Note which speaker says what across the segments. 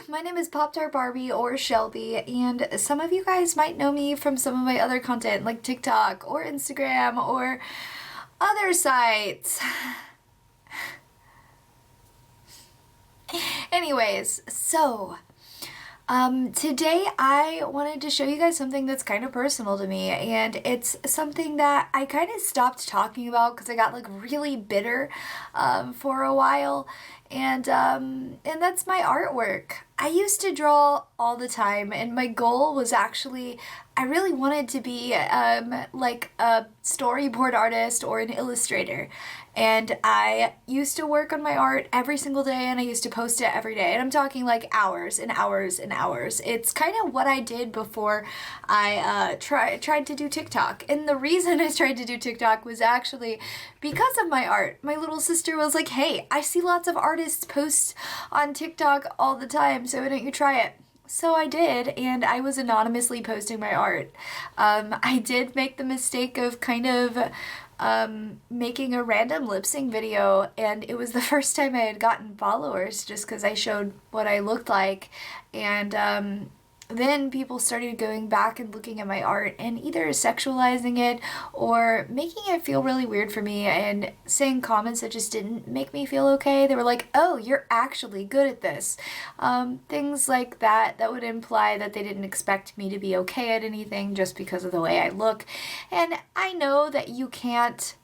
Speaker 1: my name is Pop Tart Barbie or Shelby, and some of you guys might know me from some of my other content like TikTok or Instagram or other sites. Anyways, today I wanted to show you guys something that's kind of personal to me, and it's something that I kind of stopped talking about because I got like really bitter for a while, and that's my artwork. I used to draw all the time, and my goal was actually I really wanted to be like a storyboard artist or an illustrator. And I used to work on my art every single day, and I used to post it every day. And I'm talking like hours and hours and hours. It's kind of what I did before I tried to do TikTok. And the reason I tried to do TikTok was actually because of my art. My little sister was like, hey, I see lots of artists post on TikTok all the time, so why don't you try it? So I did, and I was anonymously posting my art. I did make the mistake of kind of making a random lip sync video, and it was the first time I had gotten followers just because I showed what I looked like. And then people started going back and looking at my art and either sexualizing it or making it feel really weird for me and saying comments that just didn't make me feel okay. They were like, oh, you're actually good at this. Things like that would imply that they didn't expect me to be okay at anything just because of the way I look. And I know that you can't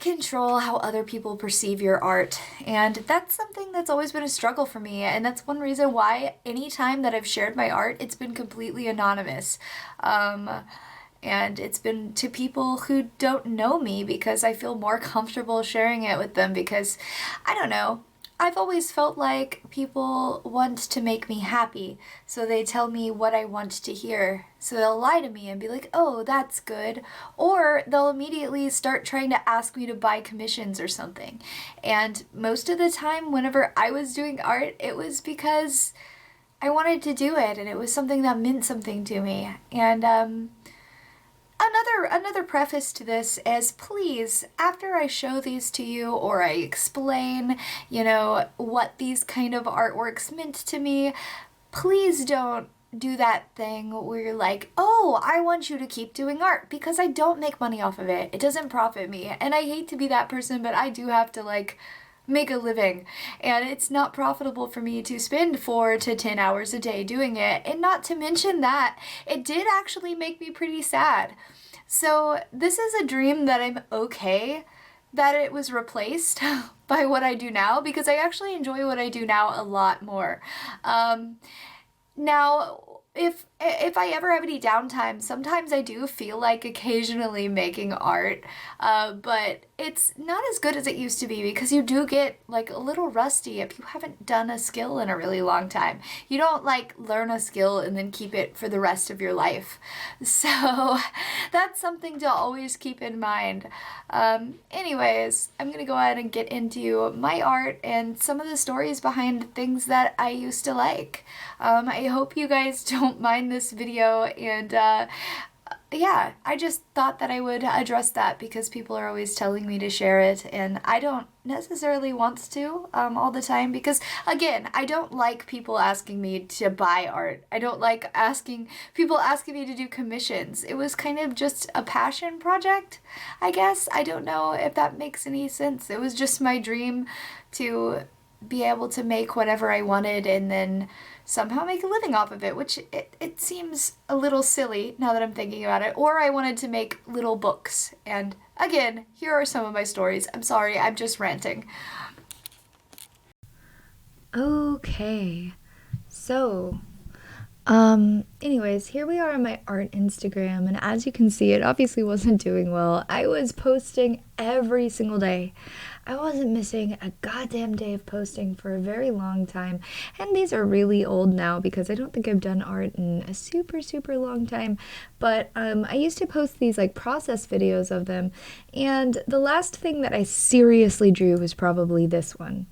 Speaker 1: control how other people perceive your art, and that's something that's always been a struggle for me, and that's one reason why anytime that I've shared my art, it's been completely anonymous. And it's been to people who don't know me because I feel more comfortable sharing it with them because, I don't know, I've always felt like people want to make me happy, so they tell me what I want to hear. So they'll lie to me and be like, oh, that's good. Or they'll immediately start trying to ask me to buy commissions or something. And most of the time, whenever I was doing art, it was because I wanted to do it, and it was something that meant something to me. And Another preface to this is, please, after I show these to you or I explain, what these kind of artworks meant to me, please don't do that thing where you're like, oh, I want you to keep doing art because I don't make money off of it. It doesn't profit me. And I hate to be that person, but I do have to make a living, and it's not profitable for me to spend 4 to 10 hours a day doing it. And not to mention that it did actually make me pretty sad. So this is a dream that I'm okay that it was replaced by what I do now, because I actually enjoy what I do now a lot more. Now, if I ever have any downtime, sometimes I do feel like occasionally making art, but it's not as good as it used to be because you do get a little rusty if you haven't done a skill in a really long time. You don't learn a skill and then keep it for the rest of your life. So that's something to always keep in mind. Anyways, I'm gonna go ahead and get into my art and some of the stories behind things that I used to like. I hope you guys don't mind this video, and yeah, I just thought that I would address that because people are always telling me to share it, and I don't necessarily want to all the time because, again, I don't like people asking me to buy art. I don't like people asking me to do commissions. It was kind of just a passion project, I guess. I don't know if that makes any sense. It was just my dream to be able to make whatever I wanted and then somehow make a living off of it, which it seems a little silly now that I'm thinking about it. Or I wanted to make little books. And again, here are some of my stories. I'm sorry, I'm just ranting. Okay, so anyways, here we are on my art Instagram, and as you can see, it obviously wasn't doing well. I was posting every single day. I wasn't missing a goddamn day of posting for a very long time, and these are really old now because I don't think I've done art in a super, super long time, but I used to post these process videos of them, and the last thing that I seriously drew was probably this one.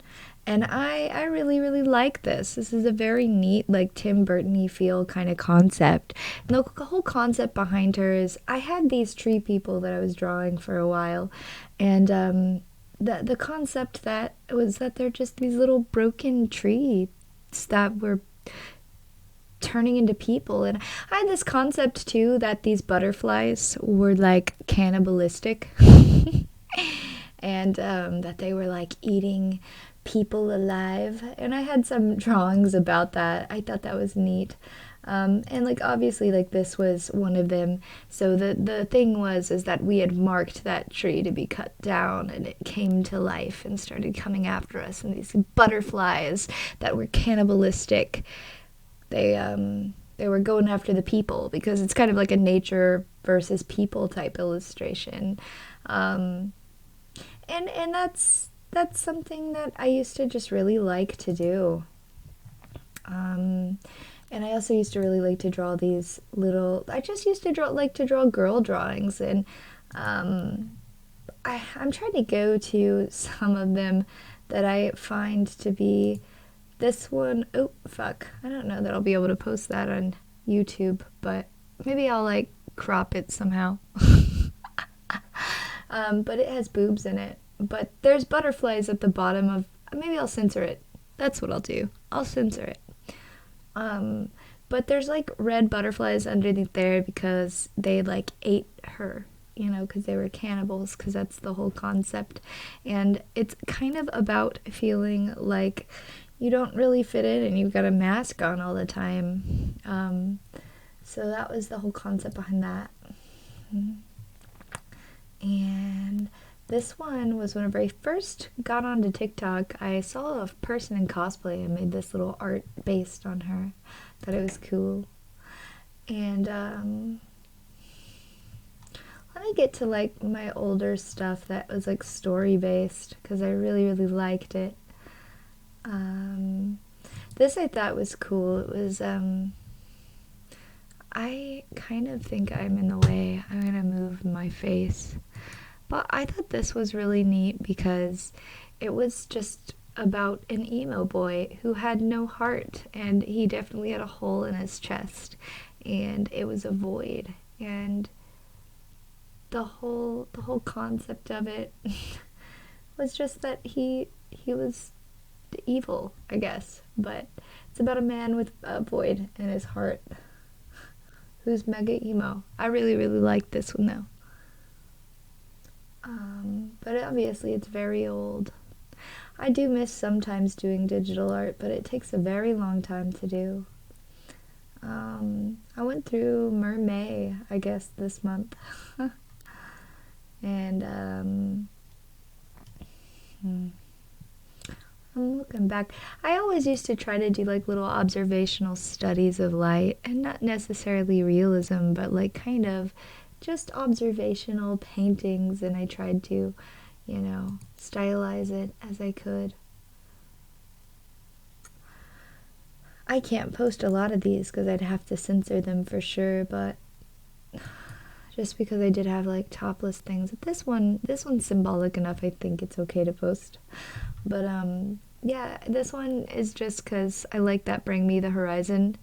Speaker 1: And I really, really like this. This is a very neat, Tim Burton-y feel kind of concept. And the whole concept behind her is I had these tree people that I was drawing for a while. And the concept that was that they're just these little broken trees that were turning into people. And I had this concept too that these butterflies were like cannibalistic and that they were like eating people alive. And I had some drawings about that. I thought that was neat. And like obviously like this was one of them. So the thing was is that we had marked that tree to be cut down, and it came to life and started coming after us. And these butterflies that were cannibalistic, they were going after the people, because it's kind of like a nature versus people type illustration. And that's something that I used to just really like to do. And I also used to really like to draw these little. I just used to draw girl drawings, and I'm trying to go to some of them that I find to be. This one, oh fuck, I don't know that I'll be able to post that on YouTube, but maybe I'll like crop it somehow. But it has boobs in it. But there's butterflies at the bottom of. Maybe I'll censor it. That's what I'll do. I'll censor it. But there's like red butterflies underneath there because they like ate her, you know, because they were cannibals, because that's the whole concept. And it's kind of about feeling like you don't really fit in and you've got a mask on all the time. So that was the whole concept behind that. And this one was whenever I first got onto TikTok, I saw a person in cosplay and made this little art based on her. Thought it was cool. And let me get to like my older stuff that was like story based, because I really, really liked it. This I thought was cool. It was, I kind of think I'm in the way. I'm gonna move my face. But I thought this was really neat because it was just about an emo boy who had no heart, and he definitely had a hole in his chest, and it was a void. And the whole concept of it was just that he was evil, I guess. But it's about a man with a void in his heart who's mega emo. I really, really liked this one though. But obviously it's very old. I do miss sometimes doing digital art, but it takes a very long time to do. I went through Mermay, I guess, this month. And I'm looking back. I always used to try to do like little observational studies of light, and not necessarily realism, but like kind of just observational paintings, and I tried to, you know, stylize it as I could. I can't post a lot of these because I'd have to censor them for sure, but just because I did have like topless things. This one's symbolic enough, I think it's okay to post. But yeah, this one is just because I like that Bring Me the Horizon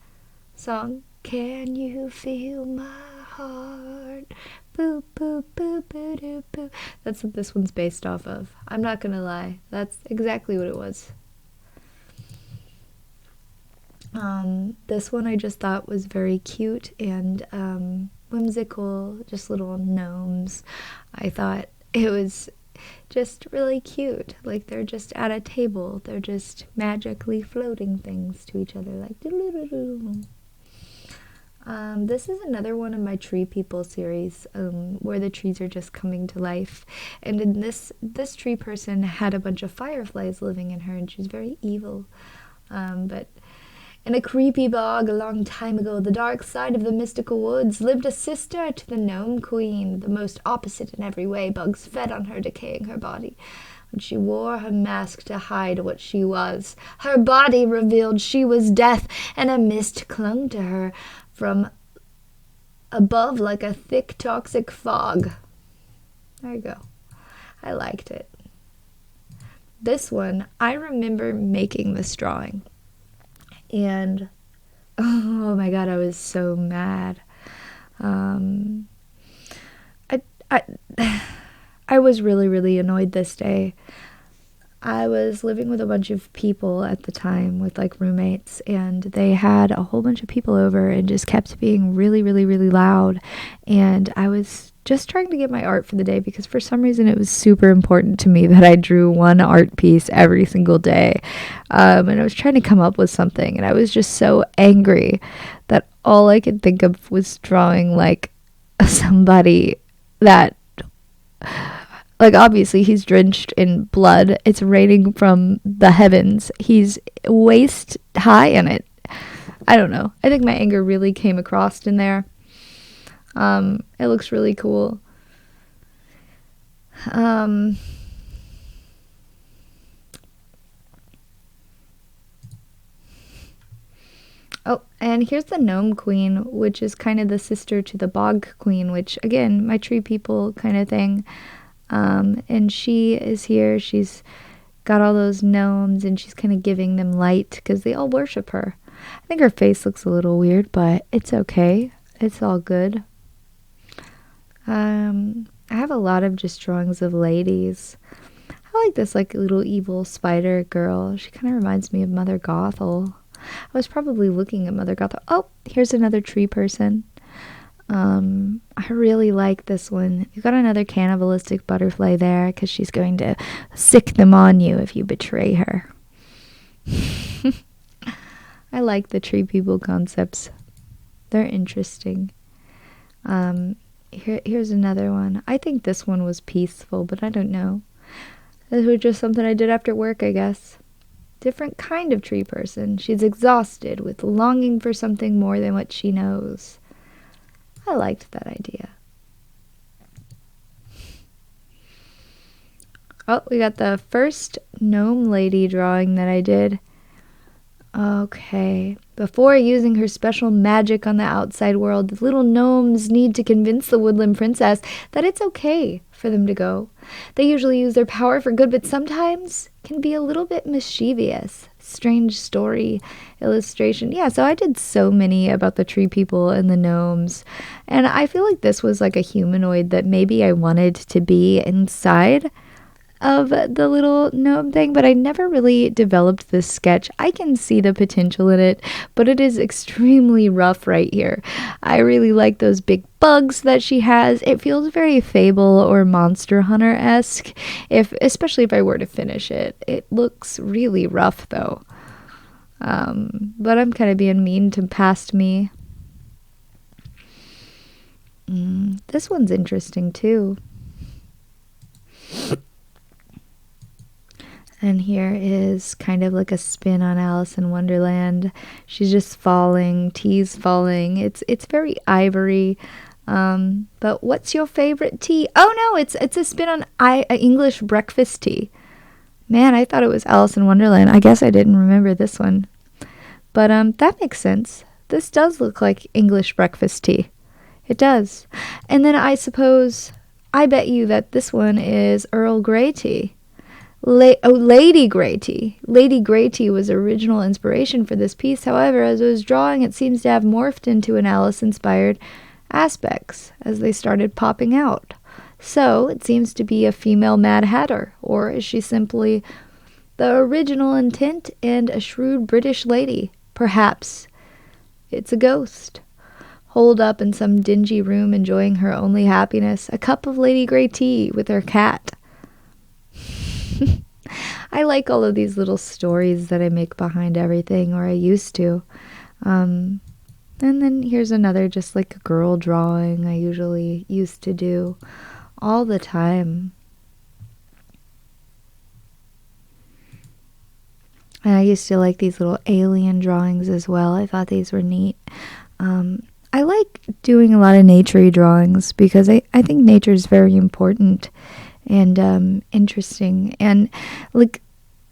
Speaker 1: song. Can you feel my heart? Boo, boo, boo, boo, doo, boo. That's what this one's based off of. I'm not gonna lie. That's exactly what it was. This one I just thought was very cute and whimsical, just little gnomes. I thought it was just really cute. Like they're just at a table. They're just magically floating things to each other like doo-doo-doo-doo. This is another one of my Tree People series, where the trees are just coming to life. And in this tree person had a bunch of fireflies living in her, and she was very evil. But in a creepy bog a long time ago, the dark side of the mystical woods, lived a sister to the gnome queen, the most opposite in every way. Bugs fed on her, decaying her body. When she wore her mask to hide what she was, her body revealed she was death, and a mist clung to her from above like a thick toxic fog. There you go. I liked it. This one, I remember making this drawing. And oh my god, I was so I was really, really annoyed this day. I was living with a bunch of people at the time with like roommates, and they had a whole bunch of people over and just kept being really, really, really loud. And I was just trying to get my art for the day because for some reason it was super important to me that I drew one art piece every single day. And I was trying to come up with something, and I was just so angry that all I could think of was drawing like somebody that, like, obviously he's drenched in blood. It's raining from the heavens. He's waist high in it. I don't know. I think my anger really came across in there. It looks really cool. Oh, and here's the gnome queen, which is kind of the sister to the bog queen, which, again, my tree people kind of thing. And she is here. She's got all those gnomes, and she's kind of giving them light because they all worship her. I think her face looks a little weird, but it's okay. It's all good. I have a lot of just drawings of ladies. I like this like little evil spider girl. She kind of reminds me of Mother Gothel. I was probably looking at Mother Gothel. Oh, here's another tree person. I really like this one. You've got another cannibalistic butterfly there because she's going to sick them on you if you betray her. I like the tree people concepts. They're interesting. Here's another one. I think this one was peaceful, but I don't know. This was just something I did after work, I guess. Different kind of tree person. She's exhausted with longing for something more than what she knows. I liked that idea. Oh, we got the first gnome lady drawing that I did. Okay. Before using her special magic on the outside world, the little gnomes need to convince the woodland princess that it's okay for them to go. They usually use their power for good, but sometimes can be a little bit mischievous. Strange story illustration. Yeah, so I did so many about the tree people and the gnomes. And I feel like this was like a humanoid that maybe I wanted to be inside of the little gnome thing, but I never really developed this sketch. I can see the potential in it, but it is extremely rough right here. I really like those big bugs that she has. It feels very Fable or Monster Hunter-esque, especially if I were to finish it. It looks really rough though. But I'm kind of being mean to past me. This one's interesting too. And here is kind of like a spin on Alice in Wonderland. She's just falling, tea's falling. It's very ivory. But what's your favorite tea? Oh no, it's a spin on English breakfast tea. Man, I thought it was Alice in Wonderland. I guess I didn't remember this one. But that makes sense. This does look like English breakfast tea. It does. And then I bet you that this one is Earl Grey tea. Lady Grey tea. Lady Grey tea was original inspiration for this piece. However, as I was drawing, it seems to have morphed into an Alice-inspired aspects as they started popping out. So, it seems to be a female Mad Hatter, or is she simply the original intent and a shrewd British lady? Perhaps it's a ghost, holed up in some dingy room enjoying her only happiness, a cup of Lady Grey tea with her cat. I like all of these little stories that I make behind everything, or I used to. And then here's another just like a girl drawing I usually used to do all the time. And I used to like these little alien drawings as well. I thought these were neat. I like doing a lot of nature-y drawings because I think nature is very important and interesting. And like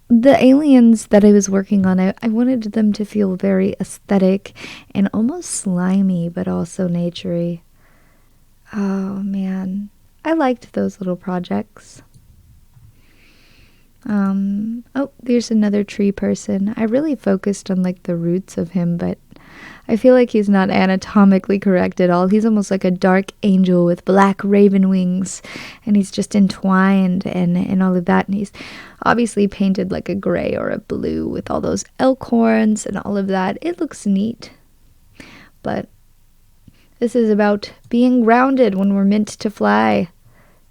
Speaker 1: the aliens that I was working on, I wanted them to feel very aesthetic and almost slimy, but also nature-y. Oh man, I liked those little projects. Oh, there's another tree person. I really focused on like the roots of him, but I feel like he's not anatomically correct at all. He's almost like a dark angel with black raven wings, and he's just entwined and all of that. And he's obviously painted like a gray or a blue with all those elk horns and all of that. It looks neat. But this is about being grounded when we're meant to fly.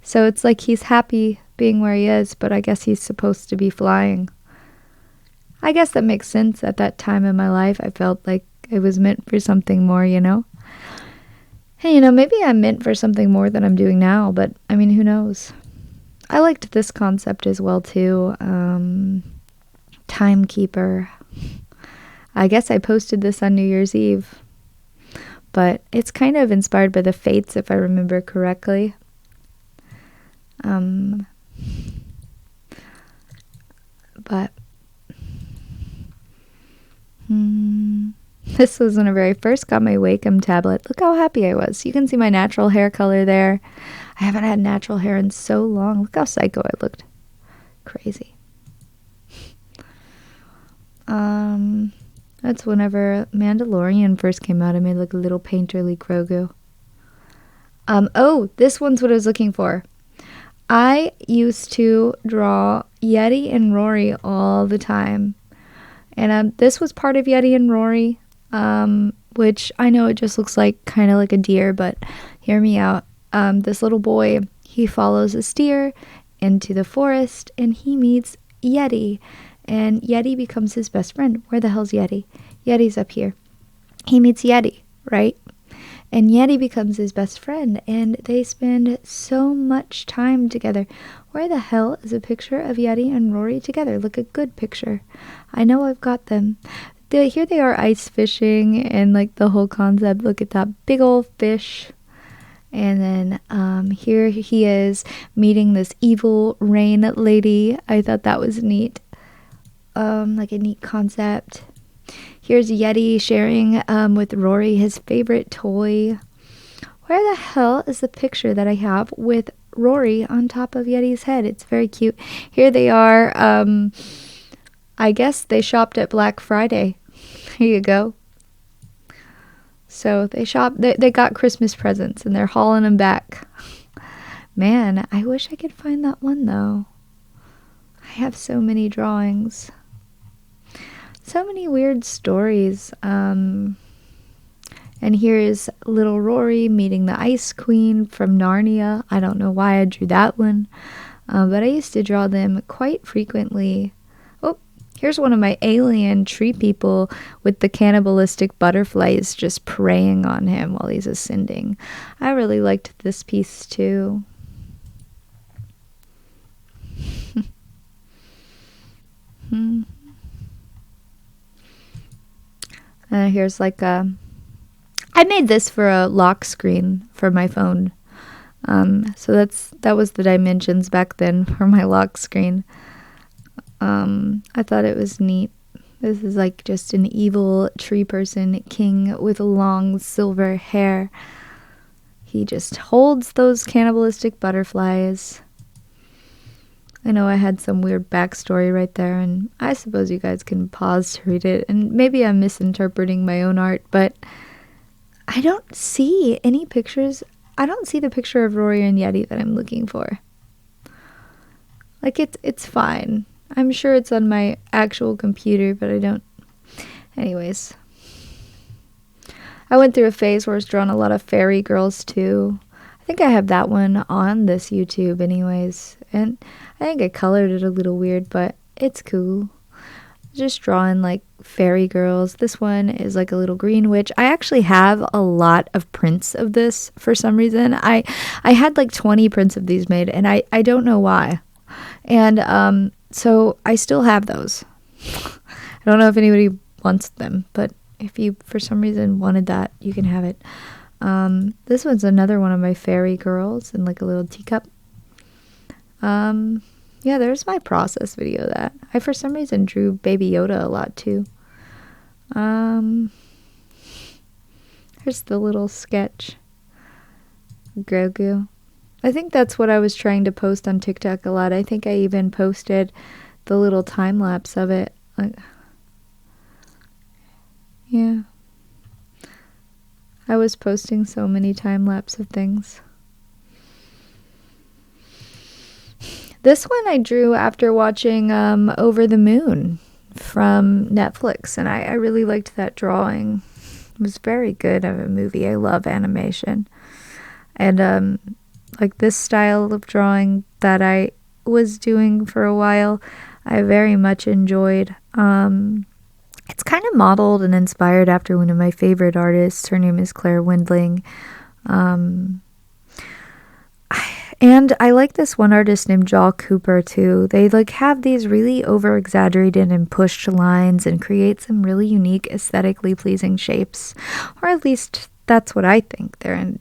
Speaker 1: So it's like he's happy being where he is, but I guess he's supposed to be flying. I guess that makes sense. At that time in my life, I felt like it was meant for something more, you know? Hey, you know, maybe I'm meant for something more than I'm doing now, but I mean, who knows? I liked this concept as well, too. Timekeeper. I guess I posted this on New Year's Eve, but it's kind of inspired by the Fates, if I remember correctly. But this was whenever I first got my Wacom tablet. Look how happy I was. You can see my natural hair color there. I haven't had natural hair in so long. Look how psycho I looked. Crazy. That's whenever Mandalorian first came out. I made like a little painterly Grogu. Oh, this one's what I was looking for. I used to draw Yeti and Rory all the time. And this was part of Yeti and Rory, which I know it just looks like kind of like a deer, but hear me out. This little boy, he follows a steer into the forest and he meets Yeti. And Yeti becomes his best friend. Where the hell's Yeti? Yeti's up here. He meets Yeti, right? And Yeti becomes his best friend, and they spend so much time together. Where the hell is a picture of Yeti and Rory together? Look, a good picture. I know I've got them. Here they are ice fishing, and like the whole concept. Look at that big old fish. And then here he is meeting this evil rain lady. I thought that was neat. Like a neat concept. Here's Yeti sharing with Rory his favorite toy. Where the hell is the picture that I have with Rory on top of Yeti's head? It's very cute. Here they are. I guess they shopped at Black Friday. Here you go. So they got Christmas presents and they're hauling them back. Man, I wish I could find that one though. I have so many drawings. So many weird stories. And here's little Rory meeting the Ice Queen from Narnia. I don't know why I drew that one, but I used to draw them quite frequently. Oh, here's one of my alien tree people with the cannibalistic butterflies just preying on him while he's ascending. I really liked this piece too. Here's like I made this for a lock screen for my phone. So that was the dimensions back then for my lock screen. I thought it was neat. This is like just an evil tree person king with long silver hair. He just holds those cannibalistic butterflies. I know I had some weird backstory right there, and I suppose you guys can pause to read it, and maybe I'm misinterpreting my own art, but I don't see any pictures. I don't see the picture of Rory and Yeti that I'm looking for. Like, it's fine. I'm sure it's on my actual computer, but I don't. Anyways. I went through a phase where I was drawing a lot of fairy girls, too. I think I have that one on this YouTube anyways, and I think I colored it a little weird, but it's cool. Just drawing like fairy girls. This one is like a little green witch. I actually have a lot of prints of this for some reason. I had like 20 prints of these made, and I don't know why. And so I still have those. I don't know if anybody wants them, but if you for some reason wanted that, you can have it. This one's another one of my fairy girls in like a little teacup. Yeah, there's my process video of that. I for some reason drew Baby Yoda a lot too. Here's the little sketch. Grogu. I think that's what I was trying to post on TikTok a lot. I think I even posted the little time lapse of it. Like, yeah. I was posting so many time-lapse of things. This one I drew after watching Over the Moon from Netflix, and I really liked that drawing. It was very good of a movie. I love animation. And like this style of drawing that I was doing for a while, I very much enjoyed. It's kind of modeled and inspired after one of my favorite artists. Her name is Claire Windling. And I like this one artist named Jaw Cooper too. They like have these really over-exaggerated and pushed lines and create some really unique aesthetically pleasing shapes. Or at least that's what I think. They're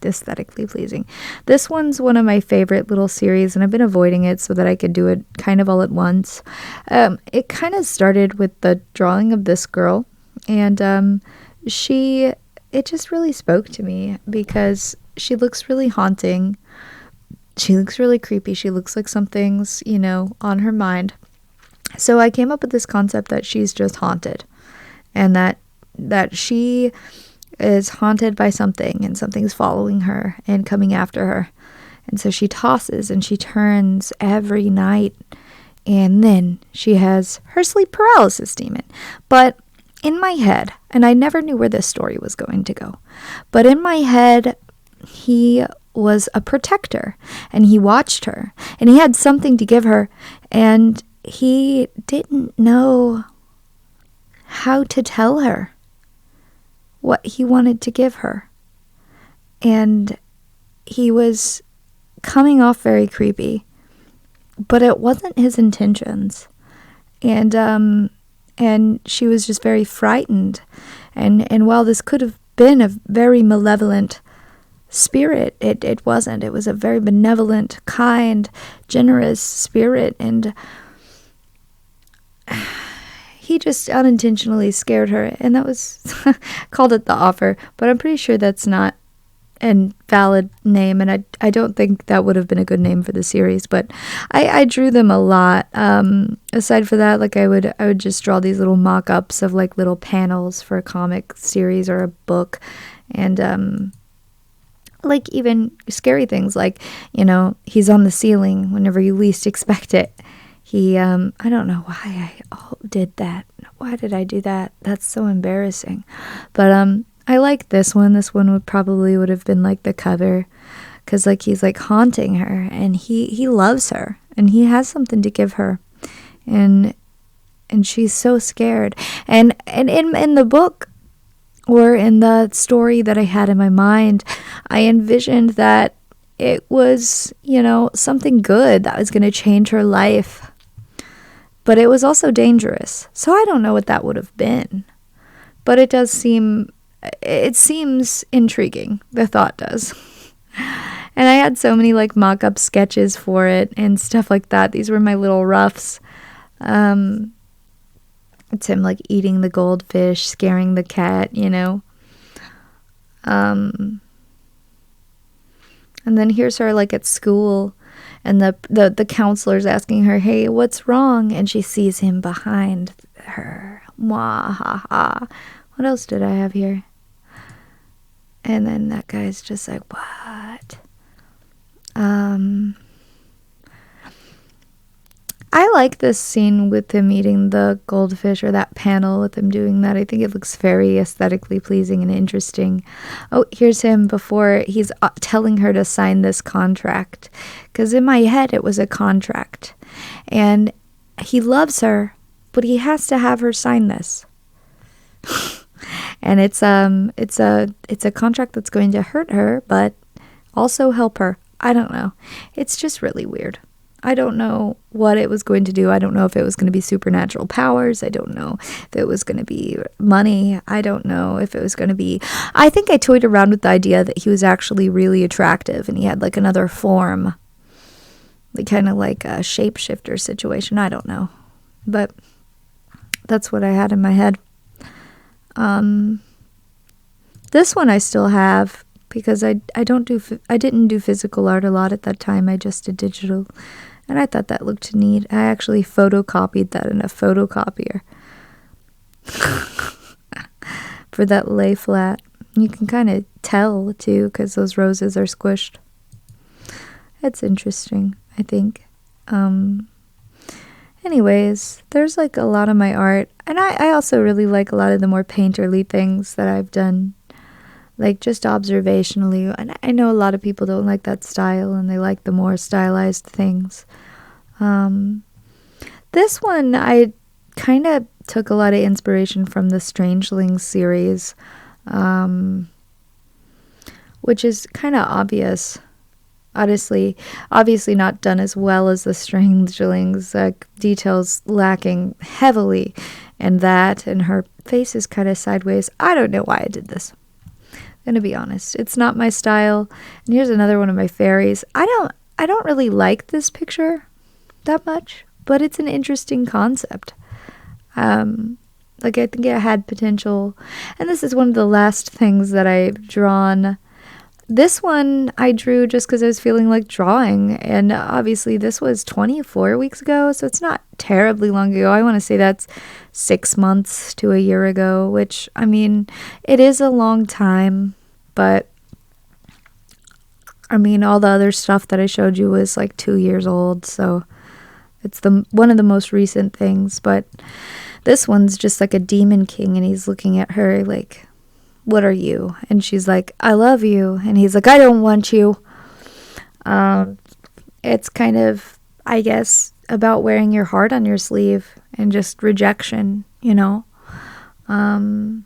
Speaker 1: aesthetically pleasing. This one's one of my favorite little series, and I've been avoiding it so that I could do it kind of all at once. It kind of started with the drawing of this girl, and it just really spoke to me because she looks really haunting. She looks really creepy. She looks like something's, on her mind. So I came up with this concept that she's just haunted, and that she is haunted by something, and something's following her and coming after her. And so she tosses and she turns every night, and then she has her sleep paralysis demon. But in my head, and I never knew where this story was going to go, but in my head, he was a protector, and he watched her, and he had something to give her, and he didn't know how to tell her what he wanted to give her. And he was coming off very creepy, but it wasn't his intentions. And she was just very frightened. And while this could have been a very malevolent spirit, it wasn't. It was a very benevolent, kind, generous spirit, and he just unintentionally scared her, and that was called it the offer, but I'm pretty sure that's not a valid name, and I don't think that would have been a good name for the series, but I drew them a lot. Aside for that, like I would just draw these little mock-ups of like little panels for a comic series or a book, and like even scary things like, he's on the ceiling whenever you least expect it. He, I don't know why I did that. Why did I do that? That's so embarrassing. But I like this one. This one would have been like the cover, because like he's like haunting her, and he loves her, and he has something to give her, and she's so scared. And in the book, or in the story that I had in my mind, I envisioned that it was, something good that was going to change her life. But it was also dangerous. So I don't know what that would have been. But it seems intriguing. The thought does. And I had so many like mock-up sketches for it and stuff like that. These were my little roughs. It's him like eating the goldfish, scaring the cat, And then here's her like at school, and the counselor's asking her, "Hey, what's wrong?" And she sees him behind her. Mwah, ha, ha. What else did I have here? And then that guy's just like, what? I like this scene with him eating the goldfish, or that panel with him doing that. I think it looks very aesthetically pleasing and interesting. Oh, here's him before he's telling her to sign this contract. Because in my head, it was a contract. And he loves her, but he has to have her sign this. And it's a contract that's going to hurt her, but also help her. I don't know. It's just really weird. I don't know what it was going to do. I don't know if it was going to be supernatural powers. I don't know if it was going to be money. I don't know if it was going to be... I think I toyed around with the idea that he was actually really attractive and he had like another form. Like kind of like a shapeshifter situation. I don't know. But that's what I had in my head. This one I still have because I didn't do physical art a lot at that time. I just did digital. And I thought that looked neat. I actually photocopied that in a photocopier for that lay flat. You can kind of tell, too, because those roses are squished. It's interesting, I think. Anyways, there's like a lot of my art. And I also really like a lot of the more painterly things that I've done. Like just observationally. And I know a lot of people don't like that style and they like the more stylized things. This one, I kind of took a lot of inspiration from the Strangelings series, which is kind of obvious. Obviously not done as well as the Strangelings, details lacking heavily in that, and her face is kind of sideways. I don't know why I did this. I'm gonna be honest. It's not my style. And here's another one of my fairies. I don't really like this picture that much, but it's an interesting concept. Like I think it had potential. And this is one of the last things that I've drawn. This one I drew just because I was feeling like drawing, and obviously this was 24 weeks ago, so it's not terribly long ago. I want to say that's 6 months to a year ago, which, I mean, it is a long time, but I mean, all the other stuff that I showed you was like 2 years old, so it's one of the most recent things. But this one's just like a demon king, and he's looking at her like, what are you? And she's like, I love you. And he's like, I don't want you. It's kind of, I guess, about wearing your heart on your sleeve and just rejection, you know? And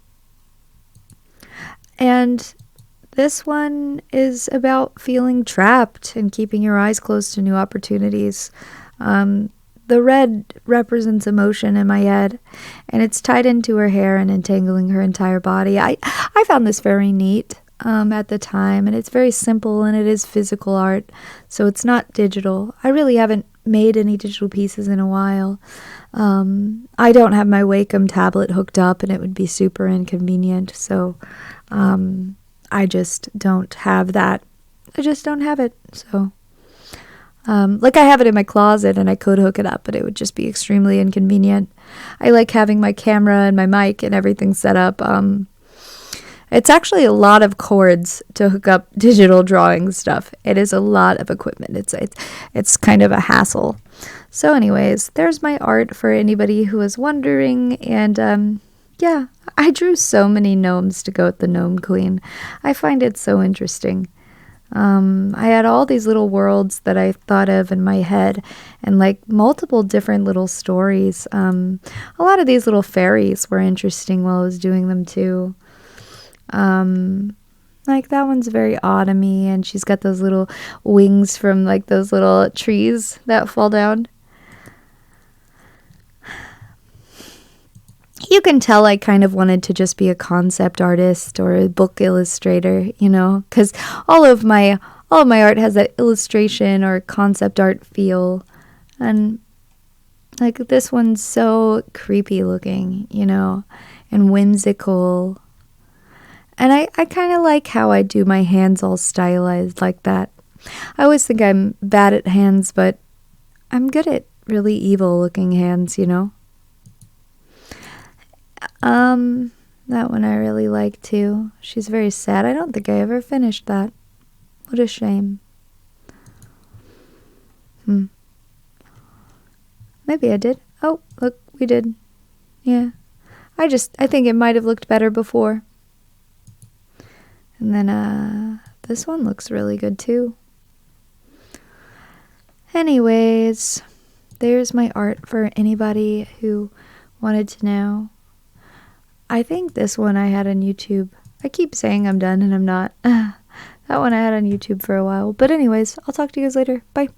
Speaker 1: this one is about feeling trapped and keeping your eyes closed to new opportunities. The red represents emotion in my head, and it's tied into her hair and entangling her entire body. I found this very neat at the time, and it's very simple, and it is physical art, so it's not digital. I really haven't made any digital pieces in a while. I don't have my Wacom tablet hooked up, and it would be super inconvenient, so I just don't have that. I just don't have it, so... like I have it in my closet and I could hook it up, but it would just be extremely inconvenient. I like having my camera and my mic and everything set up. It's actually a lot of cords to hook up digital drawing stuff. It is a lot of equipment. It's kind of a hassle. So anyways, there's my art for anybody who is wondering. And yeah, I drew so many gnomes to go with the Gnome Queen. I find it so interesting. I had all these little worlds that I thought of in my head, and like multiple different little stories. A lot of these little fairies were interesting while I was doing them too. Like that one's very autumny, and she's got those little wings from like those little trees that fall down. You can tell I kind of wanted to just be a concept artist or a book illustrator, you know, because all of my art has that illustration or concept art feel. And like this one's so creepy looking, you know, and whimsical. And I kind of like how I do my hands all stylized like that. I always think I'm bad at hands, but I'm good at really evil looking hands, you know. That one I really like too. She's very sad. I don't think I ever finished that. What a shame. Maybe I did. Oh, look, we did. Yeah. I think it might have looked better before. And then, this one looks really good too. Anyways, there's my art for anybody who wanted to know. I think this one I had on YouTube. I keep saying I'm done and I'm not. That one I had on YouTube for a while. But anyways, I'll talk to you guys later. Bye.